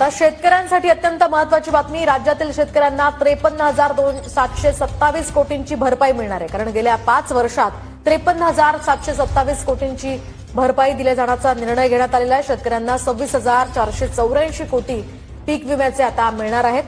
आता शेतकऱ्यांसाठी अत्यंत महत्त्वाची बातमी। राज्यातील शेतकऱ्यांना 53,727 कोटींची भरपाई मिळणार आहे। कारण गेल्या 5 वर्षात 53,727 कोटींची भरपाई दिल्या जाण्याचा निर्णय घेण्यात आलेला आहे। शेतकऱ्यांना 26,484 कोटी पीक विम्याचे आता मिळणार आहेत।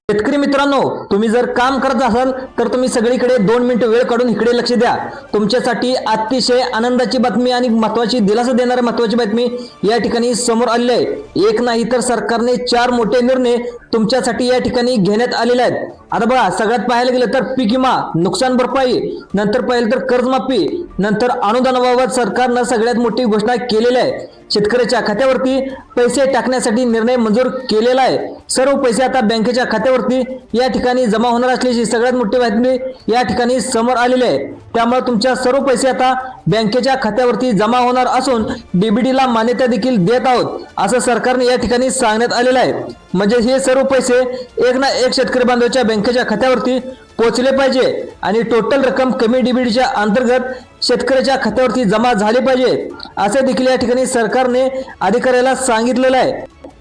शेतकरी मित्रांनो, तुम्ही जर काम करत असाल तर तुम्ही सगळीकडे 2 मिनिट वेळ काढून इकडे लक्ष द्या। तुमच्यासाठी अतिशय आनंदाची बातमी आणि महत्त्वाची दिलासा देणारी महत्त्वाची बातमी या ठिकाणी समोर आली आहे। एक नाही तर सरकारने 4 मोठे निर्णय तुमच्यासाठी या ठिकाणी घेण्यात आलेले आहेत। आता बघा, सगळ्यात पाहायला गेलं तर पीक विमा, नुकसान भरपाई, नंतर पाहिलं तर कर्जमाफी, नंतर अनुदानाबाबत सरकारने सगळ्यात मोठी घोषणा केलेली आहे। शेतकऱ्याच्या खात्यावरती पैसे टाकण्यासाठी निर्णय मंजूर केलेला आहे। सर्व पैसे आता बँकेच्या खात्यावरती या ठिकाणी जमा होणार असल्याची सगळ्यात मोठी बातमी या ठिकाणी समोर आलेली आहे। त्यामुळे तुमच्या सर्व पैसे आता बँकेच्या खात्यावरती जमा होणार असून डीबीटीला मान्यता देखील देत आहोत असं सरकारने या ठिकाणी सांगण्यात आलेलं आहे। म्हणजे हे सर्व पैसे एक ना एक शेतकरी बांधवाच्या बँकेच्या खात्यावरती पोहोचले पाहिजे आणि टोटल रक्कम कमी डीबीटीच्या अंतर्गत शेतकऱ्याच्या खात्यावरती जमा झाले पाहिजे असे देखील या ठिकाणी सरकारने अधिकाऱ्याला सांगितलेलं आहे।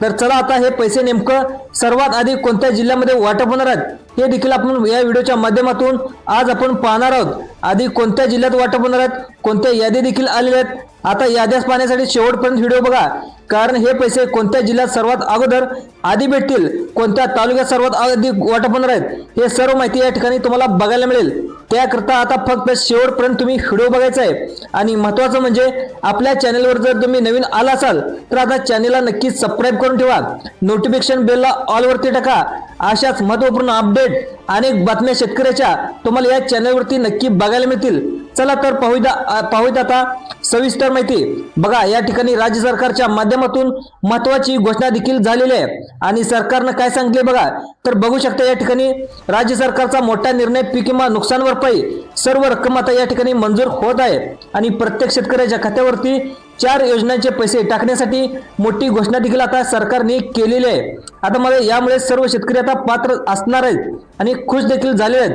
तर चला आता हे पैसे नेमकं सर्वात आधी कोणत्या जिल्ह्यामध्ये वाटप होणार आहेत हे देखील आपण या व्हिडिओच्या माध्यमातून आज आपण पाहणार आहोत। आधी कोणत्या जिल्ह्यात वाटप होणार आहेत, कोणत्या यादी देखील आलेल्या आहेत। आता याद्याच पाहण्यासाठी शेवटपर्यंत व्हिडिओ बघा, कारण हे पैसे कोणत्या जिल्ह्यात सर्वात अगोदर आधी भेटतील, कोणत्या तालुक्यात सर्वात आधी वाटप होणार आहेत हे सर्व माहिती या ठिकाणी तुम्हाला बघायला मिळेल। त्याकरता आता फक्त शेवटपर्यंत तुम्ही व्हिडिओ बघायचा आहे। आणि महत्त्वाचं म्हणजे आपल्या चॅनलवर जर तुम्ही नवीन आला असाल तर आता चॅनलला नक्कीच सबस्क्राईब करून ठेवा, नोटिफिकेशन बेलला ऑल वरती टाका। अशाच महत्त्वपूर्ण अपडेट अनेक बातम्या शेतकऱ्याच्या तुम्हाला या चॅनलवरती नक्की बघायला मिळतील। चला तर पाहूया आता सविस्तर माहिती। बघा, या ठिकाणी राज्य सरकारच्या माध्यमातून महत्त्वाची घोषणा देखील झालेली आहे आणि सरकारने काय सांगितले बघा, तर बघू शकता या ठिकाणी राज्य सरकारचा मोठा निर्णय पीक विमा, नुकसान भरपाई सर्व रक्कम आता या ठिकाणी मंजूर होत आहे आणि प्रत्येक शेतकऱ्याच्या खात्यावरती 4 योजनांचे पैसे टाकण्यासाठी मोठी घोषणा देखील आता सरकारने केलेली आहे। आता मला यामुळे सर्व शेतकरी आता पात्र असणार आहेत आणि खुश देखील झाले आहेत।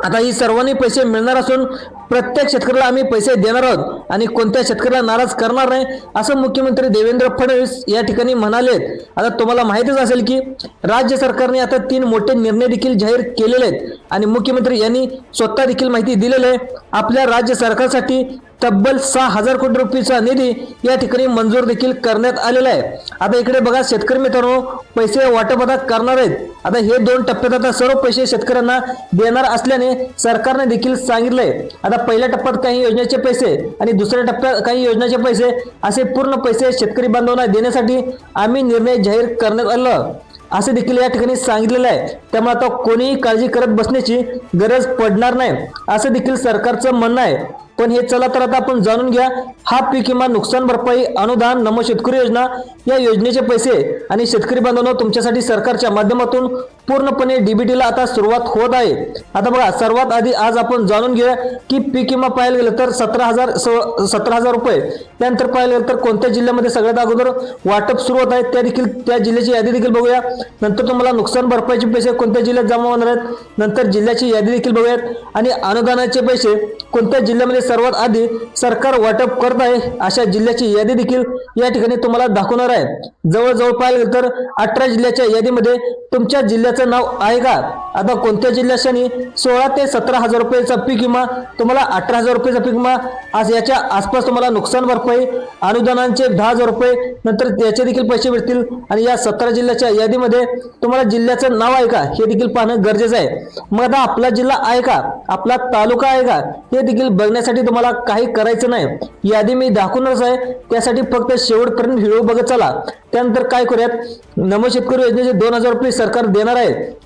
आता ही सर्वांनी पैसे मिळणार असून प्रत्येक शेतकऱ्याला आम्ही पैसे देणार आहोत आणि कोणत्या शेतकऱ्याला नाराज करणार नाही असं मुख्यमंत्री देवेंद्र फडणवीस या ठिकाणी म्हणाले आहेत। आता तुम्हाला माहितीच असेल की राज्य सरकारने आता 3 मोठे निर्णय देखील जाहीर केलेले आहेत आणि मुख्यमंत्री यांनी स्वतः देखील माहिती दिलेली आहे। आपल्या राज्य सरकारसाठी तब्बल 6,000 कोटी रुपयाचा निधी या ठिकाणी मंजूर देखील करण्यात आलेला आहे। आता इकडे बघा शेतकरी मित्रांनो, पैसे वाटप आता करणार आहेत। आता हे 2 टप्प्यात आता सर्व पैसे शेतकऱ्यांना देणार असल्याने सरकारने देखील सांगितलंय। आता पहिल्या टप्प्यात काही योजनेचे पैसे आणि दुसऱ्या टप्प्यात काही योजनेचे पैसे असे पूर्ण पैसे शेतकरी बांधवांना देण्यासाठी आम्ही निर्णय जाहीर करण्यात आला असे देखील या ठिकाणी सांगितलेलं आहे। त्यामुळे आता कोणीही काळजी करत बसण्याची गरज पडणार नाही असं देखील सरकारचं म्हणणं आहे। पण हे चला तर आता आपण जाणून घ्या, हा पीक विमा, नुकसान भरपाई, अनुदान, नमो शेतकरी योजना या योजनेचे पैसे आणि शेतकरी बांधवांनो तुमच्यासाठी सरकारच्या माध्यमातून पूर्णपणे डीबीटीला आता सुरुवात होत आहे। आता बघा, सर्वात आधी आज आपण जाणून घेऊया की पीक विमा पाहायला गेलं तर 17,000 रुपये। त्यानंतर पाहायला गेलं तर कोणत्या जिल्ह्यामध्ये सगळ्यात अगोदर वाटप सुरू होत आहे त्या जिल्ह्याची यादी देखील बघूया। नंतर तुम्हाला नुकसान भरपाईचे पैसे कोणत्या जिल्ह्यात जमा होणार आहेत, नंतर जिल्ह्याची यादी देखील बघूयात आणि अनुदानाचे पैसे कोणत्या जिल्ह्यामध्ये सर्वात आधी सरकार वाटप करत आहे अशा जिल्ह्याची यादी देखील या ठिकाणी तुम्हाला दाखवणार आहे। जवळजवळ पाहायला गेलं तर 18 जिल्ह्याच्या यादीमध्ये तुमच्या जिल्ह्याचं नाव आहे का? आता कोणत्या जिल्ह्याशाने 16 ते 17,000 रुपयाचा पीक विमा, तुम्हाला 18,000 रुपयाचा पीक विमा, आज याच्या आसपास तुम्हाला नुकसान भरपाई, अनुदानांचे 10,000 रुपये, नंतर याचे देखील पैसे भेटतील आणि या 17 जिल्ह्याच्या यादीमध्ये तुम्हाला जिल्ह्याचं नाव आहे का हे देखील पाहणं गरजेचं आहे। मग आता आपला जिल्हा आहे का, आपला तालुका आहे का हे देखील बघण्यासाठी तुम्हाला काही करायचं नाही, यादी मी दाखवणारच आहे। त्यासाठी फक्त शेवटपर्यंत व्हिडिओ बघत चला। त्यानंतर काय करूयात, नमो शेतकरी योजनेचे 2,000 रुपये सरकार देणार आहे।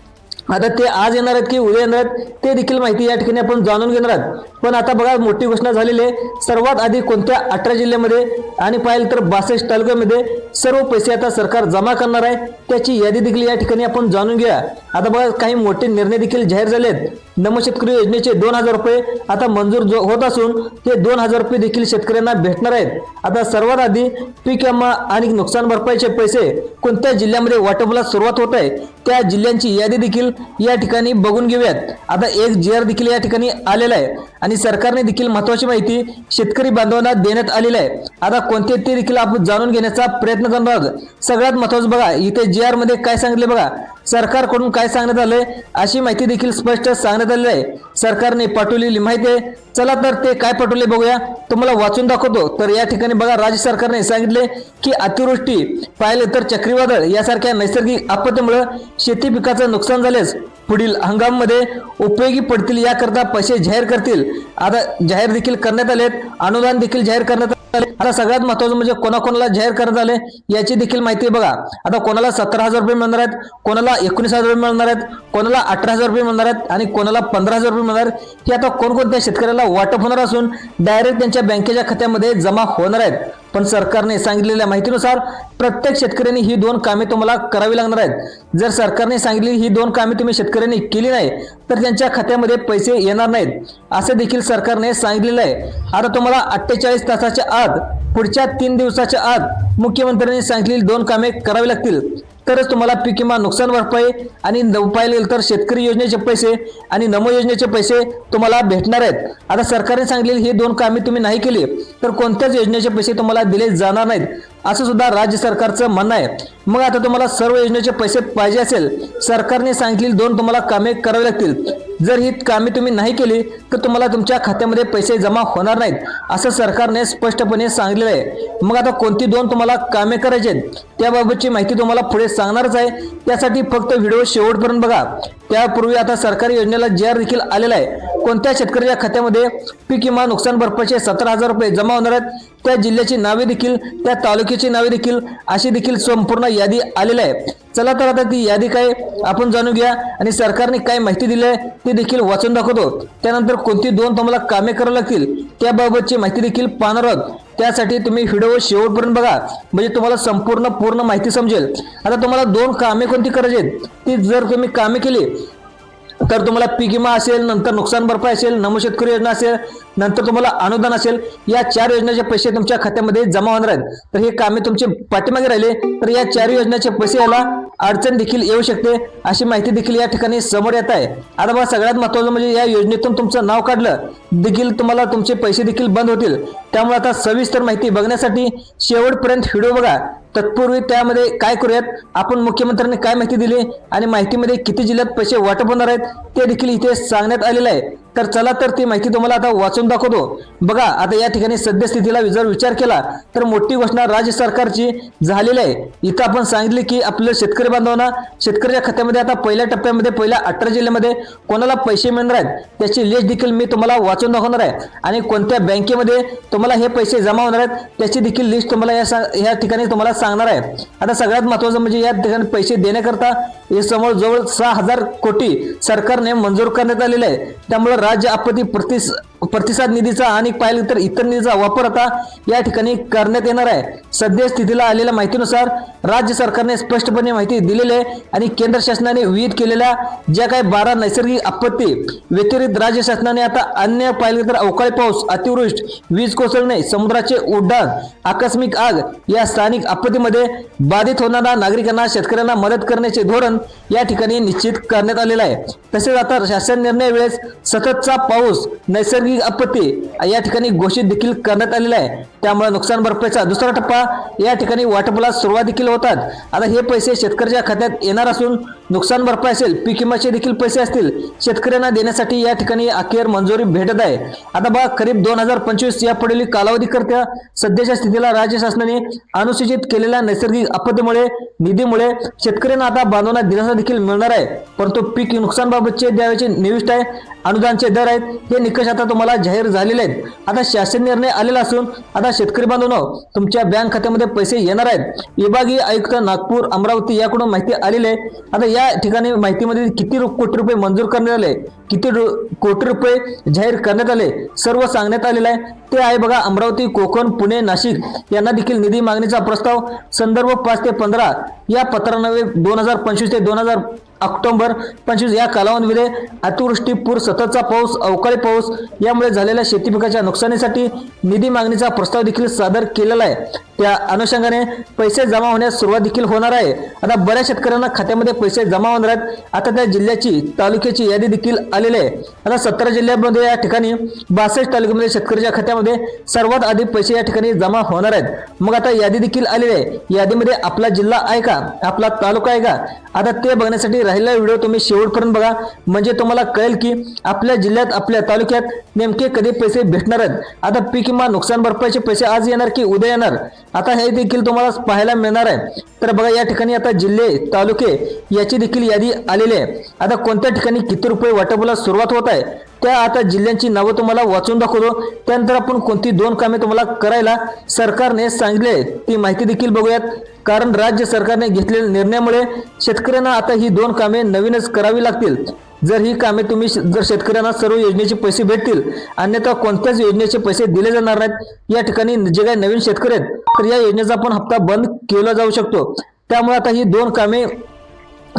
आता ते आज येणार आहेत की उद्या येणार आहेत ते देखील माहिती या ठिकाणी आपण जाणून घेणार आहोत। पण आता बघा, मोठी घोषणा झालेली आहे। सर्वात आधी कोणत्या 18 जिल्ह्यामध्ये आणि पाहिलं तर 62 तालुक्यामध्ये सर्व पैसे आता सरकार जमा करणार आहे त्याची यादी देखील या ठिकाणी आपण जाणून घ्या। आता बघा, काही मोठे निर्णय देखील जाहीर झाले आहेत। नमो शेतकरी योजनेचे 2,000 रुपये आता मंजूर होत असून ते 2,000 रुपये देखील शेतकऱ्यांना भेटणार आहेत। आता सर्वात आधी पीक विमा आणि नुकसान भरपाईचे पैसे कोणत्या जिल्ह्यामध्ये वाटपाला सुरुवात होत आहे त्या जिल्ह्यांची यादी देखील या ठिकाणी बघून घेऊयात। आता एक GR देखील या ठिकाणी आलेला आहे आणि सरकारने देखील महत्त्वाची माहिती शेतकरी बांधवांना देण्यात आलेली आहे। आता कोणते ते देखील आपण जाणून घेण्याचा प्रयत्न करणार आहोत। सगळ्यात महत्त्वाचं बघा, इथे GR मध्ये काय सांगितले बघा, सरकारकडून काय सांगण्यात आलंय अशी माहिती देखील स्पष्ट सांगण्यात आलेली आहे। सरकारने पाठवलेली माहिती आहे। चला तर ते काय पाठवले बघूया, तुम्हाला वाचून दाखवतो। तर या ठिकाणी बघा, राज्य सरकारने सांगितले की अतिवृष्टी, पाहिले तर चक्रीवादळ यासारख्या नैसर्गिक आपत्तीमुळे शेती पिकाचं नुकसान झाल्यास पुढील हंगामामध्ये उपयोगी पडतील याकरता पैसे जाहीर करतील। आता जाहीर देखील करण्यात आलेत, अनुदान देखील जाहीर करण्यात आले। आता सगळ्यात महत्त्वाचं म्हणजे कोणाकोणाला जाहीर करण्यात आले याची देखील माहिती बघा। आता कोणाला 17,000 रुपये मिळणार आहेत, कोणाला 19,000 रुपये मिळणार आहेत, कोणाला 18,000 रुपये मिळणार आहेत आणि कोणाला 15,000 रुपये मिळणार आहेत, हे आता कोणकोणत्या शेतकऱ्याला वाटप होणार असून डायरेक्ट त्यांच्या बँकेच्या खात्यामध्ये जमा होणार आहेत। पण सरकारने सांगितलेल्या माहितीनुसार प्रत्येक शेतकऱ्यांनी ही 2 कामे तुम्हाला करावी लागणार आहेत। जर सरकारने सांगितलेली ही 2 कामे तुम्ही शेतकऱ्यांनी केली नाही तर त्यांच्या खात्यामध्ये पैसे येणार नाहीत, असं देखील सरकारने सांगितलेलं आहे। आता तुम्हाला 48 तासाच्या आत, पुढच्या 3 दिवसाच्या आत मुख्यमंत्र्यांनी सांगितलेली 2 कामे करावी लागतील, तरच तुम्हाला पीक विमा नुकसान भरपाई आणि पाहिले तर शेतकरी योजनेचे पैसे आणि नमो योजनेचे पैसे तुम्हाला भेटणार आहेत। आता सरकारने सांगितलेली ही 2 कामे तुम्ही नाही केली तर कोणत्याच योजनेचे पैसे तुम्हाला दिले जाणार नाहीत, असं सुद्धा राज्य सरकारचं म्हणणं आहे। मग आता तुम्हाला सर्व योजनेचे पैसे पाहिजे असेल, सरकारने सांगितलेली 2 तुम्हाला कामे करावी लागतील। जर ही कामे तुम्ही नाही केली तर तुम्हाला तुमच्या खात्यामध्ये पैसे जमा होणार नाहीत, असं सरकारने स्पष्टपणे सांगितलेलं आहे। मग आता कोणती 2 तुम्हाला कामे करायची आहेत त्याबाबतची माहिती तुम्हाला पुढे सांगणारच आहे, त्यासाठी फक्त व्हिडिओ शेवटपर्यंत बघा। त्यापूर्वी आता सरकारी योजनेला GR देखील आलेला आहे। कोणत्या शेतकऱ्याच्या खात्यामध्ये पीक विमा नुकसान भरपाईचे 17,000 रुपये जमा होणार आहेत, त्या जिल्ह्याची नावे देखील, त्या तालुक्याची नावे देखील, अशी देखील संपूर्ण यादी आलेली आहे। चला तर आता ती यादी काय आपण जाणून घ्या आणि सरकारने काय माहिती दिली आहे ते देखील वाचून दाखवतो। त्यानंतर कोणती 2 तुम्हाला कामे करावी लागतील त्याबाबतची माहिती देखील पाहणार आहोत। त्यासाठी तुम्ही व्हिडिओ शेवटपर्यंत बघा, म्हणजे तुम्हाला पूर्ण माहिती समजेल। आता तुम्हाला 2 कामे कोणती करायची आहेत, ती जर तुम्ही कामे केली तर तुम्हाला पीक विमा असेल, नंतर नुकसान भरपाई असेल, नमो शेतकरी योजना असेल, नंतर तुम्हाला अनुदान असेल, या 4 योजनेचे पैसे तुमच्या खात्यामध्ये जमा होणार आहेत। तर हे कामे तुमचे पाठीमागे राहिले तर या 4 योजनेचे पैसे याला अडचण देखील येऊ शकते, अशी माहिती देखील या ठिकाणी समोर येत आहे। आता बघा, सगळ्यात महत्त्वाचं म्हणजे या योजनेतून तुमचं नाव काढलं देखील तुम्हाला तुमचे पैसे देखील बंद होतील। त्यामुळे आता सविस्तर माहिती बघण्यासाठी शेवटपर्यंत व्हिडिओ बघा। तत्पूर्वी त्यामध्ये काय करूयात, आपण मुख्यमंत्र्यांनी काय माहिती दिली आणि माहितीमध्ये किती जिल्ह्यात पैसे वाटप होणार आहेत ते देखील इथे सांगण्यात आलेलं आहे। तर चला तर ती माहिती तुम्हाला आता वाचून दाखवतो। बघा, आता या ठिकाणी सद्यस्थितीला जर विचार केला तर मोठी घोषणा राज्य सरकारची झालेली आहे। इथं आपण सांगितले की आपल्या शेतकरी बांधवांना शेतकऱ्याच्या खात्यामध्ये आता पहिल्या टप्प्यामध्ये पहिल्या 18 जिल्ह्यामध्ये कोणाला पैसे मिळणार आहेत त्याची लिस्ट देखील मी तुम्हाला वाचून दाखवणार आहे आणि कोणत्या बँकेमध्ये तुम्हाला हे पैसे जमा होणार आहेत त्याची देखील लिस्ट तुम्हाला या ठिकाणी तुम्हाला सांगणार आहे। आता सगळ्यात महत्त्वाचं म्हणजे या ठिकाणी पैसे देण्याकरता हे समोर जवळ 6,000 कोटी सरकारने मंजूर करण्यात आलेले आहे। त्यामुळे राज्य आपत्ती प्रतिसाद निधीचा आणि पाहिलं तर इतर निधीचा वापर आता या ठिकाणी करण्यात येणार आहे। सध्या स्थितीला आलेल्या माहितीनुसार राज्य सरकारने स्पष्टपणे माहिती दिलेली आहे आणि केंद्र शासनाने विहित केलेल्या ज्या काही 12 नैसर्गिक आपत्ती व्यतिरिक्त राज्य शासनाने आता अन्य पाहिलं तर अवकाळी पाऊस, अतिवृष्टी, वीज कोसळणे, समुद्राचे उड्डाण, आकस्मिक आग या स्थानिक आपत्तीमध्ये बाधित होणाऱ्या नागरिकांना, शेतकऱ्यांना मदत करण्याचे धोरण या ठिकाणी निश्चित करण्यात आलेलं आहे। तसेच आता शासन निर्णय वेळेस सततचा पाऊस, नैसर्गिक आपत्ती या ठिकाणी घोषित देखील करण्यात आलेला आहे। त्यामुळे नुकसान भरपाईचा दुसरा टप्पा या ठिकाणी वाटपाला सुरुवात देखील होतात। आता हे पैसे शेतकऱ्याच्या खात्यात येणार असून नुकसान भरपाई असेल, पीक विम्याचे देखील पैसे असतील शेतकऱ्यांना देण्यासाठी या ठिकाणी अखेर मंजुरी भेटत आहे। आता बघा, करीब 2025 या पुढील कालावधीकरता सध्याच्या स्थितीला राज्य शासनाने अनुसूचित केलेल्या नैसर्गिक आपत्तीमुळे निधीमुळे शेतकऱ्यांना आता बांधवांना दिलासा देखील मिळणार आहे। परंतु पीक नुकसानबाबतचे द्यावयाचे निविष्ट आहे, अनुदानचे दर आहेत, हे निकष आता तुम्हाला जाहीर झालेले आहेत। आता शासन निर्णय आलेला असून आता शेतकरी बांधवांनो तुमच्या बँक खात्यामध्ये पैसे येणार आहेत। विभागीय आयुक्त नागपूर, अमरावती याकडून माहिती आलेली आहे। आता या ठिकाणी माहितीमध्ये किती कोटी रुपये मंजूर करण्यात आले, किती कोटी रुपये जाहीर करण्यात आले, सर्व सांगण्यात आलेलं आहे। ते आहे बघा, अमरावती, कोकण, पुणे, नाशिक यांना देखील निधी मागणीचा प्रस्ताव संदर्भ 5 ते 15 या पत्रान्वये 2025 ते 2000 ऑक्टोबर 25 या कालावधीमध्ये अतिवृष्टी, पूर, सततचा पाऊस, अवकाळी पाऊस यामुळे झालेल्या शेती पिकाच्या नुकसानीसाठी निधी मागणीचा प्रस्ताव देखील सादर केलेला आहे। त्या अनुषंगाने पैसे जमा होण्यास सुरुवात देखील होणार आहे। आता बऱ्याच शेतकऱ्यांना खात्यामध्ये पैसे जमा होणार आहेत। आता त्या जिल्ह्याची, तालुक्याची यादी देखील आलेली आहे। आता 17 जिल्ह्यांमध्ये या ठिकाणी 62 तालुक्यामध्ये शेतकऱ्याच्या खात्यामध्ये सर्वात आधी पैसे या ठिकाणी जमा होणार आहेत। मग आता यादी देखील आलेली आहे। यादीमध्ये आपला जिल्हा आहे का, आपला तालुका आहे का, आता ते बघण्यासाठी राहिलेला व्हिडिओ तुम्ही शेवटपर्यंत बघा, म्हणजे तुम्हाला कळेल की आपल्या जिल्ह्यात, आपल्या तालुक्यात नेमके कधी पैसे भेटणार आहेत। आता पीक विमा नुकसान भरपाईचे पैसे आज येणार की उद्या येणार, आता हे देखील तुम्हाला पाहायला मिळणार आहे। तर बघा या ठिकाणी आता जिल्हे, तालुके याची देखील यादी आलेली आहे। आता कोणत्या ठिकाणी किती रुपये वाटपाला सुरुवात होत आहे त्या आता जिल्ह्यांची नावं तुम्हाला वाचून दाखवतो। त्यानंतर आपण कोणती 2 कामे तुम्हाला करायला सरकारने सांगितले ती माहिती देखील बघूयात, कारण राज्य सरकारने घेतलेल्या निर्णयामुळे शेतकऱ्यांना आता ही 2 कामे नवीनच करावी लागतील। जर ही कामे तुम्ही जर शेतकऱ्यांना सर्व योजनेचे पैसे भेटतील, अन्यथा कोणत्याच योजनेचे पैसे दिले जाणार नाहीत। या ठिकाणी जे काही नवीन शेतकरी आहेत तर या योजनेचा पण हप्ता बंद केला जाऊ शकतो। त्यामुळे आता ही 2 कामे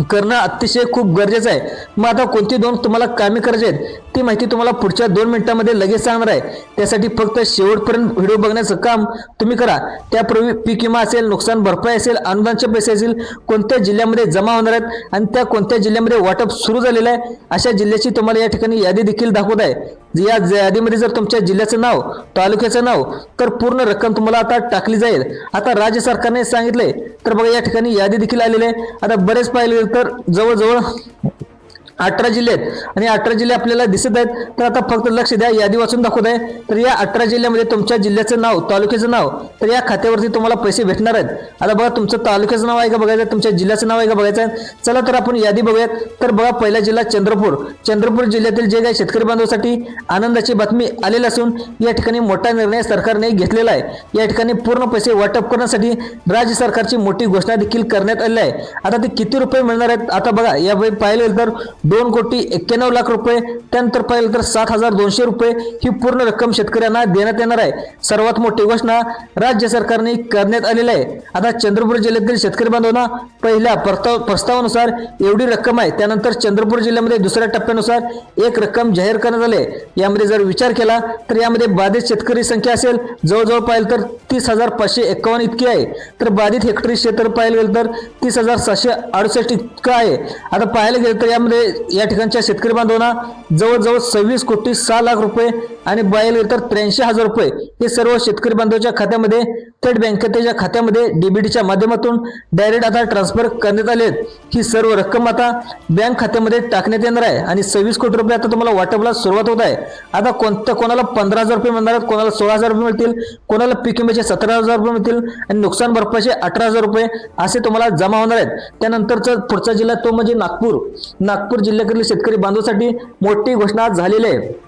करणं अतिशय खूप गरजेचं आहे। मग आता कोणती 2 तुम्हाला कामे करायची आहेत ती माहिती तुम्हाला पुढच्या 2 मिनिटांमध्ये लगेच सांगणार आहे। त्यासाठी फक्त शेवटपर्यंत व्हिडिओ बघण्याचं काम तुम्ही करा। त्यापूर्वी पीक विमा असेल, नुकसान भरपाई असेल, अनुदानचे पैसे असेल, कोणत्या जिल्ह्यामध्ये जमा होणार आहेत आणि त्या कोणत्या जिल्ह्यामध्ये वाटप सुरू झालेलं आहे अशा जिल्ह्याची तुम्हाला या ठिकाणी यादी देखील दाखवत आहे। या यादीमध्ये जर तुमच्या जिल्ह्याचं नाव, तालुक्याचं नाव, तर पूर्ण रक्कम तुम्हाला आता टाकली जाईल। आता राज्य सरकारने सांगितले तर बघा या ठिकाणी यादी देखील आलेली आहे। आता बरेच पाहिले तर जवळजवळ 18 जिल्हे आहेत आणि 18 जिल्हे आपल्याला दिसत आहेत। तर आता फक्त लक्ष द्या, यादी वाचून दाखवत आहे। तर या 18 जिल्ह्यामध्ये तुमच्या जिल्ह्याचं नाव, तालुक्याचं नाव, तर या खात्यावरती तुम्हाला पैसे भेटणार आहेत। आता बघा तुमचं तालुक्याचं नाव आहे का बघायचं, तुमच्या जिल्ह्याचं नाव आहे का बघायचं आहे। चला तर आपण यादी बघूयात। तर बघा पहिला जिल्हा चंद्रपूर। चंद्रपूर जिल्ह्यातील जे काही शेतकरी बांधवांसाठी आनंदाची बातमी आलेली असून या ठिकाणी मोठा निर्णय सरकारने घेतलेला आहे। या ठिकाणी पूर्ण पैसे वाटप करण्यासाठी राज्य सरकारची मोठी घोषणा देखील करण्यात आली आहे। आता ते किती रुपये मिळणार आहेत आता बघा, या पाहिलं तर 2,91,00,000 रुपये, त्यानंतर पाहिलं तर 7,200 रुपये ही पूर्ण रक्कम शेतकऱ्यांना देण्यात येणार आहे। सर्वात मोठी घोषणा राज्य सरकारने करण्यात आलेली आहे। आता चंद्रपूर जिल्ह्यातील शेतकरी बांधवांना पहिल्या प्रस्तावानुसार एवढी रक्कम आहे। त्यानंतर चंद्रपूर जिल्ह्यामध्ये दुसऱ्या टप्प्यानुसार एक रक्कम जाहीर करण्यात आली आहे। यामध्ये जर विचार केला तर यामध्ये बाधित शेतकरी संख्या असेल जवळजवळ पाहिलं तर 30,551 इतकी आहे। तर बाधित हेक्टरी क्षेत्र पाहिलं गेलं तर 30,768 इतकं आहे। आता पाहायला गेलं तर यामध्ये या ठिकाणच्या शेतकरी बांधवांना जवळजवळ 26,06,00,000 रुपये आणि पाहायला गेलं तर 83,000 रुपये हे सर्व शेतकरी बांधवांच्या खात्यामध्ये थेट बँकेच्या खात्यामध्ये डीबीटीच्या माध्यमातून डायरेक्ट आता ट्रान्सफर करण्यात आले आहेत। ही सर्व रक्कम आता बँक खात्यामध्ये टाकण्यात येणार आहे आणि 26 कोटी रुपये आता तुम्हाला वाटपला सुरुवात होत आहे। आता कोणाला 15,000 रुपये मिळणार आहेत, कोणाला 16,000 रुपये मिळतील, कोणाला पीक विम्याचे 17,000 रुपये मिळतील आणि नुकसान भरपाईचे 18,000 रुपये असे तुम्हाला जमा होणार आहेत। त्यानंतरचा पुढचा जिल्हा तो म्हणजे नागपूर। नागपूर जिल्ह्यातील शेतकरी बांधवांसाठी मोठी घोषणा झालेली आहे।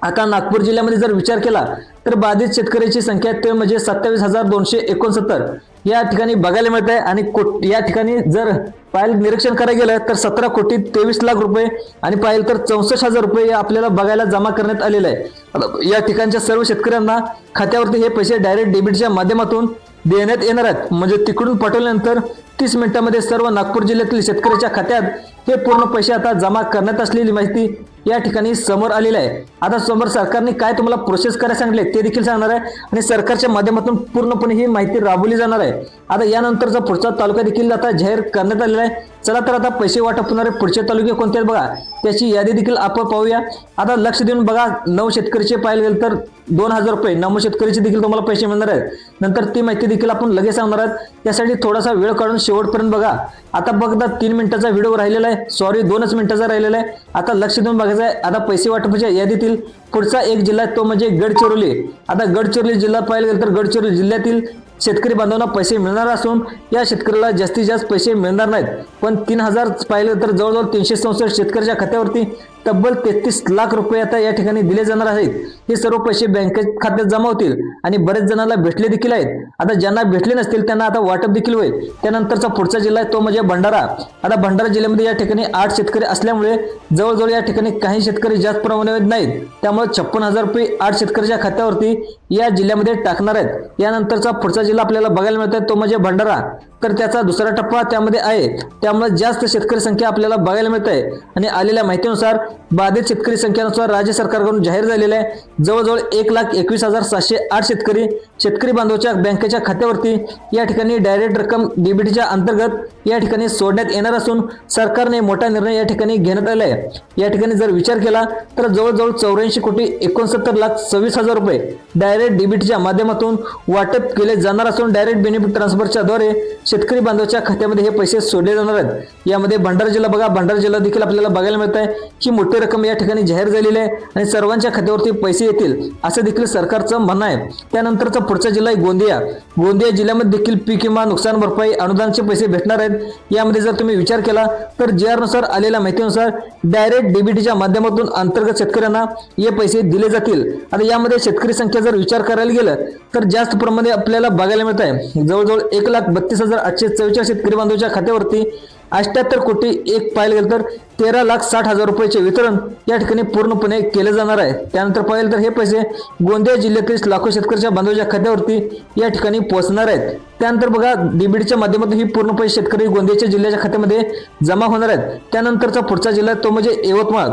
आता नागपूर जिल्ह्यामध्ये जर विचार केला तर बाधित शेतकऱ्याची संख्या ते म्हणजे 27,269 या ठिकाणी बघायला मिळत आहे आणि या ठिकाणी जर पाहिलं निरीक्षण करायला गेलं तर 17,23,00,000 रुपये आणि पाहिलं तर 64,000 रुपये आपल्याला बघायला जमा करण्यात आलेलं आहे। या ठिकाणच्या सर्व शेतकऱ्यांना खात्यावरती हे पैसे डायरेक्ट डेबिटच्या माध्यमातून देण्यात येणार आहेत। म्हणजे तिकडून पाठवल्यानंतर 30 मिनिटांमध्ये सर्व नागपूर जिल्ह्यातील शेतकऱ्याच्या खात्यात हे पूर्ण पैसे आता जमा करण्यात असलेली माहिती या ठिकाणी समोर आलेली आहे। आता समोर सरकारने काय तुम्हाला प्रोसेस करायला सांगितले ते देखील सांगणार आहे आणि सरकारच्या माध्यमातून पूर्णपणे ही माहिती राबवली जाणार आहे। आता यानंतरचा पुढचा तालुका देखील आता जाहीर करण्यात आलेला आहे। चला तर आता पैसे वाटप होणारे पुढचे तालुके कोणते आहेत बघा, त्याची यादी देखील आपण पाहूया। आता लक्ष देऊन बघा, 9 शेतकरीचे पाहिलं गेलं तर 2,000 रुपये 9 शेतकरीचे देखील तुम्हाला पैसे मिळणार आहेत। नंतर ती माहिती देखील आपण लगेच सांगणार आहोत, त्यासाठी थोडासा वेळ काढून शेवटपर्यंत बघा। आता बघा 3 मिनिटाचा व्हिडिओ राहिलेला आहे, सॉरी 2च मिनिटाचा राहिलेला आहे। आता लक्ष देऊन बघायचं आहे। आता पैसे वाटपाच्या यादीतील पुढचा एक जिल्हा तो म्हणजे गडचिरोली। आता गडचिरोली जिल्हा पाहिलं गेलं तर गडचिरोली जिल्ह्यातील शेतकरी बांधवांना पैसे मिळणार असून या शेतकऱ्याला जास्तीत जास्त पैसे मिळणार नाहीत, पण 3,000 पाहिलं तर जवळजवळ 364 शेतकऱ्याच्या खात्यावरती तब्बल 33 लाख रुपये आता या ठिकाणी दिले जाणार आहेत। हे सर्व पैसे बँकेत खात्यात जमा होतील आणि बरेच जणांना भेटले देखील आहेत। आता ज्यांना भेटले नसतील त्यांना आता वाटप देखील होईल। त्यानंतरचा पुढचा जिल्हा आहे तो म्हणजे भंडारा। आता भंडारा जिल्ह्यामध्ये या ठिकाणी 8 शेतकरी असल्यामुळे जवळजवळ या ठिकाणी काही शेतकरी जास्त प्रमाणात नाहीत, त्यामुळे 56,000 रुपये 8 शेतकऱ्याच्या खात्यावरती या जिल्ह्यामध्ये टाकणार आहेत। यानंतरचा पुढचा जिल्हा आपल्याला बघायला मिळत आहे तो म्हणजे भंडारा, तर त्याचा दुसरा टप्पा त्यामध्ये आहे. त्यामुळे जास्त शेतकरी संख्या आपल्याला बघायला मिळत आहे. आणि आलेल्या माहितीनुसार बाधित शेतकरी संख्येनुसार राज्य सरकारकडून जाहीर झालेले आहे जवळजवळ 1,21,708 शेतकरी बांधवाच्या बँकेच्या खात्यावरती या ठिकाणी डायरेक्ट रक्कम डीबीटीच्या अंतर्गत या ठिकाणी सोडण्यात येणार असून सरकारने मोठा निर्णय या ठिकाणी घेण्यात आला आहे. या ठिकाणी जर विचार केला तर जवळजवळ 84,69,26,000 रुपये डायरेक्ट डीबीटीच्या माध्यमातून वाटप केले जाणार असून डायरेक्ट बेनिफिट ट्रान्सफरच्या द्वारे शेतकरी बांधवाच्या खात्यामध्ये हे पैसे सोडले जाणार आहेत. यामध्ये भंडारा जिल्हा बघा, भंडारा जिल्हा देखील आपल्याला बघायला मिळत आहे की मोठी रक्कम या ठिकाणी जाहीर झालेली आहे आणि सर्वांच्या खात्यावरती पैसे येतील असं देखील सरकारचं म्हणणं आहे. त्यानंतरचा पुढचा जिल्हा आहे गोंदिया. गोंदिया जिल्ह्यामध्ये देखील पीक विमा, नुकसान भरपाई, अनुदानाचे पैसे भेटणार आहेत. यामध्ये जर तुम्ही विचार केला तर GR नुसार आलेल्या माहितीनुसार डायरेक्ट डीबीटीच्या माध्यमातून अंतर्गत शेतकऱ्यांना हे पैसे दिले जातील. आता यामध्ये शेतकरी संख्या जर विचार करायला गेलं तर जास्त प्रमाणे आपल्याला बघायला मिळत आहे. जवळजवळ 1,32,844 शेतकरी बांधवाच्या खात्यावरती 78 कोटी एक पाहायला गेलं तर 13,60,000 रुपयाचे वितरण या ठिकाणी पूर्णपणे केले जाणार आहे. त्यानंतर पाहिलं तर हे पैसे गोंदिया जिल्ह्यातील लाखो शेतकऱ्याच्या बांधवाच्या खात्यावरती या ठिकाणी पोहोचणार आहेत. त्यानंतर बघा डीबीटीच्या माध्यमातून ही पूर्ण पैसे शेतकरी गोंदियाच्या जिल्ह्याच्या खात्यामध्ये जमा होणार आहेत. त्यानंतरचा पुढचा जिल्हा तो म्हणजे यवतमाळ.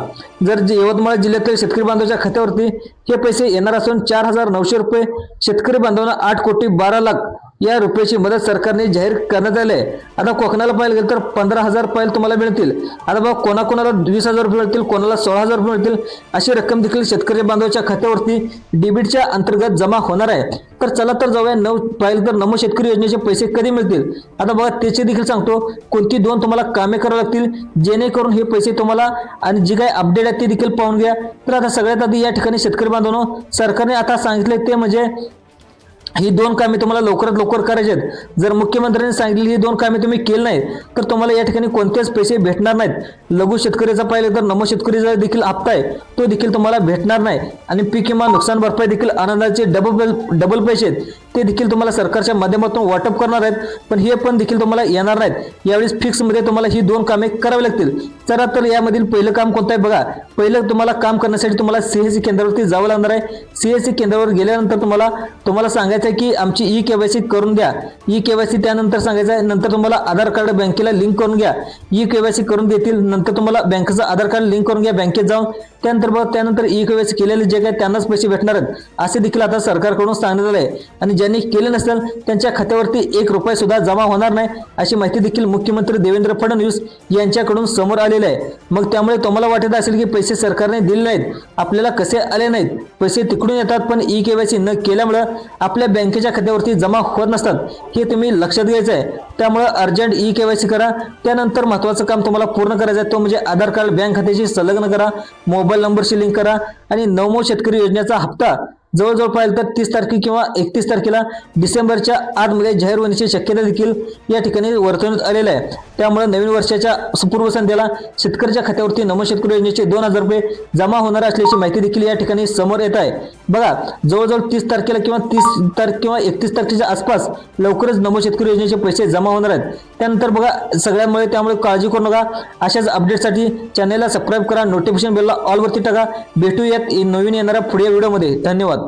जर यवतमाळ जिल्ह्यातील शेतकरी बांधवाच्या खात्यावरती हे पैसे येणार असून 4,900 रुपये शेतकरी बांधवांना 8,12,00,000 या रुपयाची मदत सरकारने जाहीर करण्यात आली आहे. आता कोकणाला पाहायला गेलं तर 15,000 रुपये तुम्हाला मिळतील. आता बघा कोणाकोणाला 20,000 रुपये मिळतील, कोणाला 16,000 रुपये मिळतील. अशी रक्कम देखील शेतकरी बांधवाच्या खात्यावरती डीबीटीच्या अंतर्गत जमा होणार आहे. तर चला तर जाऊया पाहिलं तर नमो शेतकरी योजनेचे पैसे कधी मिळतील. आता बघा त्याचे देखील सांगतो कोणती 2 तुम्हाला कामे करावी लागतील जेणेकरून हे पैसे तुम्हाला आणि जी काही अपडेट आहे ते देखील पाहून घ्या. तर आता सगळ्यात आधी या ठिकाणी शेतकरी बांधवांनो सरकारने आता सांगितले ते म्हणजे ही 2 कामे तुम्हाला लवकरात लवकर करायची आहेत. जर मुख्यमंत्र्यांनी सांगितली ही 2 कामे तुम्ही केली नाहीत तर तुम्हाला या ठिकाणी कोणतेच पैसे भेटणार नाहीत. लघु शेतकरीचा पाहिलं तर नमो शेतकरीचा देखील हप्ता आहे तो देखील तुम्हाला भेटणार नाही. आणि पीक विमा, नुकसान भरपाई देखील आनंदाचे डबल पैसे आहेत ते देखील तुम्हाला सरकारच्या माध्यमातून वाटप करणार आहेत. पण हे पण देखील तुम्हाला येणार नाहीत. यावेळेस फिक्समध्ये तुम्हाला ही 2 कामे करावी लागतील. चला तर यामधील पहिलं काम कोणतं आहे बघा. पहिलं तुम्हाला काम करण्यासाठी तुम्हाला CSC केंद्रावरती जावं लागणार आहे. CSC केंद्रावर गेल्यानंतर तुम्हाला सांगायचं आहे की आमची EKYC करून द्या. EKYC त्यानंतर सांगायचं आहे. नंतर तुम्हाला आधार कार्ड बँकेला लिंक करून घ्या. EKYC करून देतील. नंतर तुम्हाला बँकेचं आधार कार्ड लिंक करून घ्या बँकेत जाऊन. त्यानंतर EKYC केलेले जे काही त्यांनाच पैसे भेटणार आहेत असे देखील आता सरकारकडून सांगण्यात आले आहे. आणि ज्यांनी केले नसेल त्यांच्या खात्यावरती 1 रुपया सुद्धा जमा होणार नाही अशी माहिती देखील मुख्यमंत्री देवेंद्र फडणवीस यांच्याकडून समोर आलेले आहे. मग त्यामुळे तुम्हाला वाटत असेल की पैसे सरकारने दिले नाहीत, आपल्याला कसे आले नाहीत. पैसे तिकडून येतात पण EKYC न केल्यामुळे आपल्या बँकेच्या खात्यावरती जमा होत नसतात. हे तुम्ही लक्षात घ्यायचं आहे. त्यामुळे अर्जंट EKYC करा. त्यानंतर महत्त्वाचं काम तुम्हाला पूर्ण करायचं आहे तो म्हणजे आधार कार्ड बँक खात्याशी संलग्न करा, मोबाईल नंबरशी लिंक करा आणि नमो शेतकरी योजनेचा हप्ता जवळजवळ पाहिलं तर 30 तारखे किंवा 31 तारखेला डिसेंबरच्या आतमध्ये जाहीर होण्याची शक्यता देखील या ठिकाणी वर्तवण्यात आलेलं आहे. त्यामुळे नवीन वर्षाच्या पूर्वसंध्येला शेतकऱ्याच्या खात्यावरती नमो शेतकरी योजनेचे 2,000 रुपये जमा होणार असल्याची माहिती देखील या ठिकाणी समोर येत आहे. बघा जवळजवळ 30 तारखेला किंवा 30 तारीख किंवा 31 तारखेच्या आसपास लवकरच नमो शेतकरी योजनेचे पैसे जमा होणार आहेत. त्यानंतर बघा सगळ्यामुळे त्यामुळे काळजी करू नका. अशाच अपडेटसाठी चॅनलला सबस्क्राईब करा, नोटिफिकेशन बेलला ऑलवरती टाका. भेटूयात नवीन येणाऱ्या पुढील व्हिडिओमध्ये. धन्यवाद.